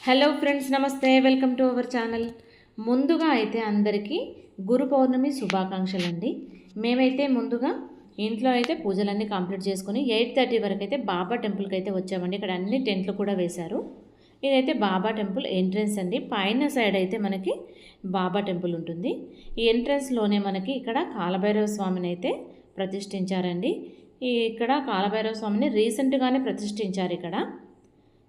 Hello friends, నమస్తే. Welcome to our channel. ముందుగా అయితే అందరికీ గురు పౌర్ణమి శుభాకాంక్షలు అండి. మేమైతే ముందుగా ఇంట్లో అయితే పూజలన్నీ కంప్లీట్ చేసుకుని 8:30 వరకు అయితే బాబా టెంపుల్కి అయితే వచ్చామండి. ఇక్కడ అన్ని టెంట్లు కూడా వేశారు. ఇదైతే బాబా టెంపుల్ ఎంట్రన్స్ అండి. పైన సైడ్ అయితే మనకి బాబా టెంపుల్ ఉంటుంది. ఈ ఎంట్రన్స్లోనే మనకి ఇక్కడ కాలభైరవ స్వామిని అయితే ప్రతిష్ఠించారండి. ఇక్కడ కాలభైరవ స్వామిని రీసెంట్గానే ప్రతిష్ఠించారు. ఇక్కడ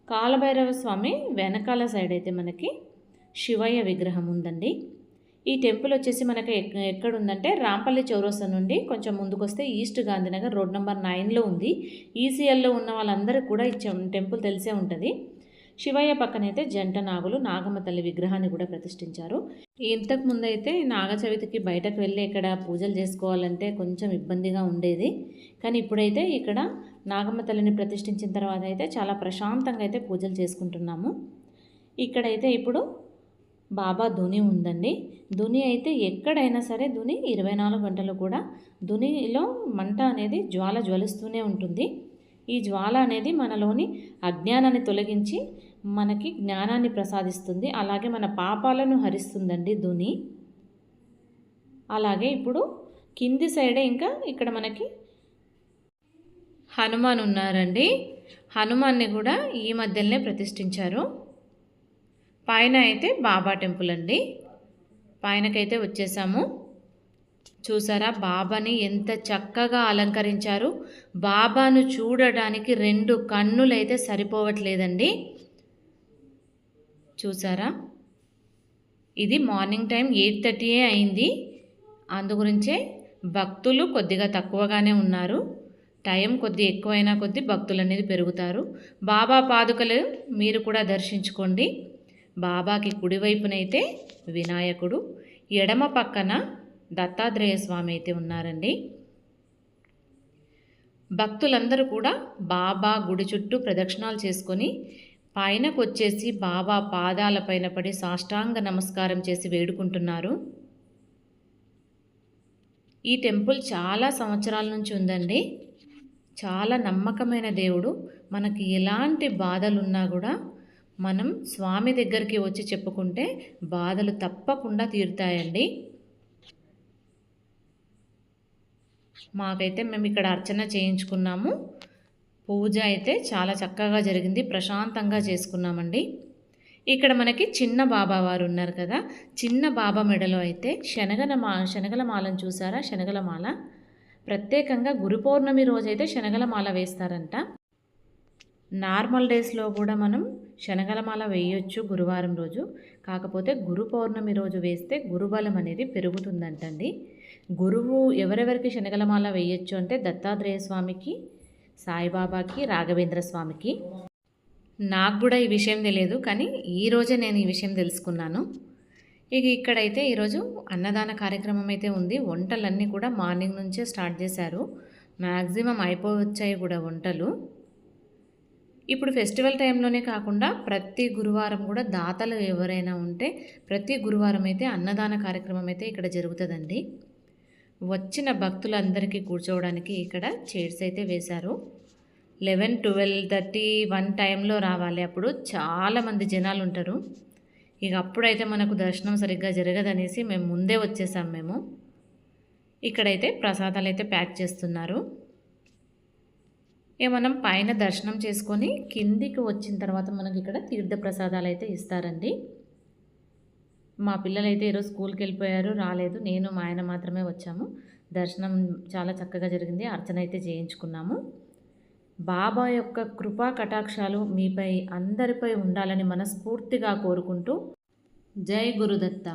కాలభైరవ స్వామి వెనకాల సైడ్ అయితే మనకి శివయ్య విగ్రహం ఉందండి. ఈ టెంపుల్ వచ్చేసి మనకి ఎక్కడుందంటే రాంపల్లి చౌరస్తా నుండి కొంచెం ముందుకు వస్తే ఈస్ట్ గాంధీనగర్ రోడ్ నెంబర్ 9లో ఉంది. ఈసీఎల్లో ఉన్న వాళ్ళందరికీ కూడా ఈ టెంపుల్ తెలిసే ఉంటుంది. శివయ్య పక్కనైతే జంట నాగులు నాగమ్మ తల్లి విగ్రహాన్ని కూడా ప్రతిష్ఠించారు. ఇంతకు ముందైతే నాగ చవితికి బయటకు వెళ్ళి ఇక్కడ పూజలు చేసుకోవాలంటే కొంచెం ఇబ్బందిగా ఉండేది. కానీ ఇప్పుడైతే ఇక్కడ నాగమ్మ తల్లిని ప్రతిష్ఠించిన తర్వాత అయితే చాలా ప్రశాంతంగా అయితే పూజలు చేసుకుంటున్నాము. ఇక్కడైతే ఇప్పుడు బాబా ధుని ఉందండి. ధుని అయితే ఎక్కడైనా సరే ధుని 24 గంటలు కూడా ధునిలో మంట అనేది జ్వలిస్తూనే ఉంటుంది. ఈ జ్వాల అనేది మనలోని అజ్ఞానాన్ని తొలగించి మనకి జ్ఞానాన్ని ప్రసాదిస్తుంది. అలాగే మన పాపాలను హరిస్తుందండి ధుని. అలాగే ఇప్పుడు కింది సైడే ఇంకా ఇక్కడ మనకి హనుమాన్ ఉన్నారండి. హనుమాన్ని కూడా ఈ మధ్యలోనే ప్రతిష్ఠించారు. పైన అయితే బాబా టెంపుల్ అండి. పైనకైతే వచ్చేసాము. చూసారా బాబాని ఎంత చక్కగా అలంకరించారు. బాబాను చూడడానికి 2 కన్నులైతే సరిపోవట్లేదండి. చూసారా, ఇది మార్నింగ్ టైం 8:30 అయింది. అందుగురించే భక్తులు కొద్దిగా తక్కువగానే ఉన్నారు. టైం కొద్ది ఎక్కువైనా కొద్ది భక్తులు అనేది పెరుగుతారు. బాబా పాదుకలు మీరు కూడా దర్శించుకోండి. బాబాకి కుడివైపునైతే వినాయకుడు, ఎడమ పక్కన దత్తాత్రేయ స్వామి అయితే ఉన్నారండి. భక్తులందరూ కూడా బాబా గుడి చుట్టూ ప్రదక్షిణాలు చేసుకొని పైనకు వచ్చేసి బాబా పాదాల పైన పడి సాష్టాంగ నమస్కారం చేసి వేడుకుంటున్నారు. ఈ టెంపుల్ చాలా సంవత్సరాల నుంచి ఉందండి. చాలా నమ్మకమైన దేవుడు. మనకి ఎలాంటి బాధలున్నా కూడా మనం స్వామి దగ్గరికి వచ్చి చెప్పుకుంటే బాధలు తప్పకుండా తీరుతాయండి. మాకైతే మేము ఇక్కడ అర్చన చేయించుకున్నాము. పూజ అయితే చాలా చక్కగా జరిగింది. ప్రశాంతంగా చేసుకున్నామండి. ఇక్కడ మనకి చిన్న బాబా వారు ఉన్నారు కదా. చిన్న బాబా మెడలో అయితే శనగల మాలను చూసారా. శనగల మాల ప్రత్యేకంగా గురు పౌర్ణమి రోజైతే శనగల మాల వేస్తారంట. నార్మల్ డేస్లో కూడా మనం శనగల మాల వేయొచ్చు గురువారం రోజు. కాకపోతే గురు పౌర్ణమి రోజు వేస్తే గురుబలం అనేది పెరుగుతుందంటండి. గురువు ఎవరెవరికి శనగల మాల వేయొచ్చు అంటే దత్తాత్రేయ స్వామికి, సాయిబాబాకి, రాఘవేంద్ర స్వామికి. నాకు కూడా ఈ విషయం తెలియదు, కానీ ఈరోజే నేను ఈ విషయం తెలుసుకున్నాను. ఇక్కడైతే ఈరోజు అన్నదాన కార్యక్రమం అయితే ఉంది. వంటలన్నీ కూడా మార్నింగ్ నుంచే స్టార్ట్ చేశారు. మ్యాక్సిమం అయిపోవచ్చాయి కూడా వంటలు. ఇప్పుడు ఫెస్టివల్ టైంలోనే కాకుండా ప్రతి గురువారం కూడా దాతలు ఎవరైనా ఉంటే ప్రతి గురువారం అయితే అన్నదాన కార్యక్రమం అయితే ఇక్కడ జరుగుతుందండి. వచ్చిన భక్తులందరికీ కూర్చోవడానికి ఇక్కడ చైర్స్ అయితే వేశారు. 11, 12, 1 టైంలో రావాలి. అప్పుడు చాలామంది జనాలు ఉంటారు. అప్పుడైతే మనకు దర్శనం సరిగ్గా జరగదనేసి మేము ముందే వచ్చేసాం. మేము ఇక్కడైతే ప్రసాదాలు అయితే ప్యాక్ చేస్తున్నారు. మనం పైన దర్శనం చేసుకొని కిందికి వచ్చిన తర్వాత మనకి ఇక్కడ తీర్థ ప్రసాదాలు అయితే ఇస్తారండి. మా పిల్లలు అయితే ఈరోజు స్కూల్కి వెళ్ళిపోయారు, రాలేదు. నేను మా ఆయన మాత్రమే వచ్చాము. దర్శనం చాలా చక్కగా జరిగింది. అర్చన అయితే చేయించుకున్నాము. బాబా యొక్క కృపా కటాక్షాలు మీపై అందరిపై ఉండాలని మనస్ఫూర్తిగా కోరుకుంటూ జై గురుదత్త.